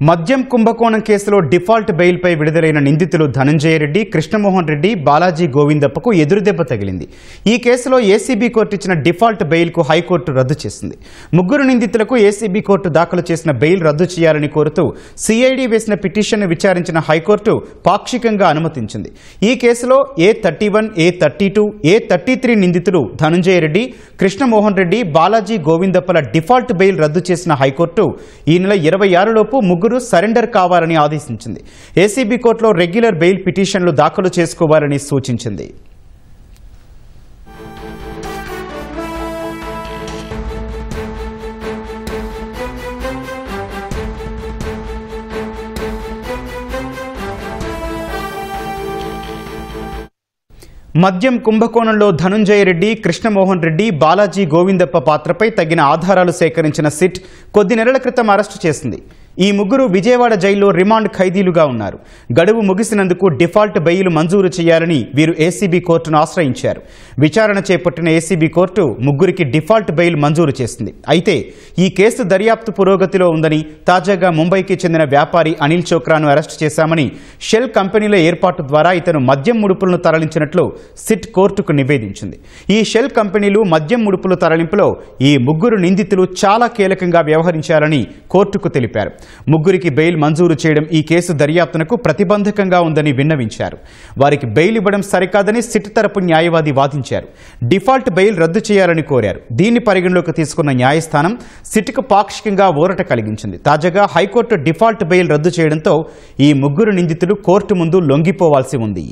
మద్యం కుంభకోణం కేసులో డిఫాల్ట్ బెయిల్పై విడుదలైన నిందితులు ధనంజయ రెడ్డి, కృష్ణమోహన్ రెడ్డి, బాలాజీ గోవిందప్పకు ఎదురుదెబ్బ తగిలింది. ఈ కేసులో ఏసీబీ కోర్టు ఇచ్చిన డిఫాల్ట్ బెయిల్కు హైకోర్టు రద్దు చేసింది. ముగ్గురు నిందితులకు ఏసీబీ కోర్టు దాఖలు చేసిన బెయిల్ రద్దు చేయాలని కోరుతూ సిఐడి వేసిన పిటిషన్ను విచారించిన హైకోర్టు పాక్షికంగా అనుమతించింది. ఈ కేసులో A31, A32, A33 నిందితులు ధనంజయ రెడ్డి, కృష్ణమోహన్ రెడ్డి, బాలాజీ గోవిందప్పల డిఫాల్ట్ బెయిల్ రద్దు చేసిన హైకోర్టు ఈ నెల 26 లోపు ముగ్గురు సరెండర్ కావాలని ఆదేశించింది. ఏసీబీ కోర్టులో రెగ్యులర్ బెయిల్ పిటిషన్లు దాఖలు చేసుకోవాలని సూచించింది. మద్యం కుంభకోణంలో ధనంజయ రెడ్డి, కృష్ణమోహన్ రెడ్డి, బాలాజీ గోవిందప్ప పాత్రపై తగిన ఆధారాలు సేకరించిన సిట్ కొద్ది నెలల క్రితం అరెస్టు చేసింది. ఈ ముగ్గురు విజయవాడ జైల్లో రిమాండ్ ఖైదీలుగా ఉన్నారు. గడువు ముగిసినందుకు డిఫాల్ట్ బెయిల్ మంజూరు చేయాలని వీరు ఏసీబీ కోర్టును ఆశ్రయించారు. విచారణ చేపట్టిన ఏసీబీ కోర్టు ముగ్గురికి డిఫాల్ట్ బెయిల్ మంజూరు చేసింది. అయితే ఈ కేసు దర్యాప్తు పురోగతిలో ఉందని, తాజాగా ముంబైకి చెందిన వ్యాపారి అనిల్ చోక్రాను అరెస్టు చేశామని, షెల్ కంపెనీల ఏర్పాటు ద్వారా ఇతను మద్యం ముడుపులను తరలించినట్లు సిట్ కోర్టుకు నివేదించింది. ఈ షెల్ కంపెనీలు మద్యం ముడుపుల తరలింపులో ఈ ముగ్గురు నిందితులు చాలా కీలకంగా వ్యవహరించారని కోర్టుకు తెలిపారు. ముగ్గురికి బెయిల్ మంజూరు చేయడం ఈ కేసు దర్యాప్తునకు ప్రతిబంధకంగా ఉందని విన్నవించారు. వారికి బెయిల్ ఇవ్వడం సరికాదని సిట్ తరపు న్యాయవాది వాదించారు. డిఫాల్ట్ బెయిల్ రద్దు చేయాలని కోరారు. దీన్ని పరిగణలోకి తీసుకున్న న్యాయస్థానం సిట్కు పాక్షికంగా ఊరట కలిగించింది. తాజాగా హైకోర్టు డిఫాల్ట్ బెయిల్ రద్దు చేయడంతో ఈ ముగ్గురు నిందితులు కోర్టు ముందు లొంగిపోవాల్సి ఉంది.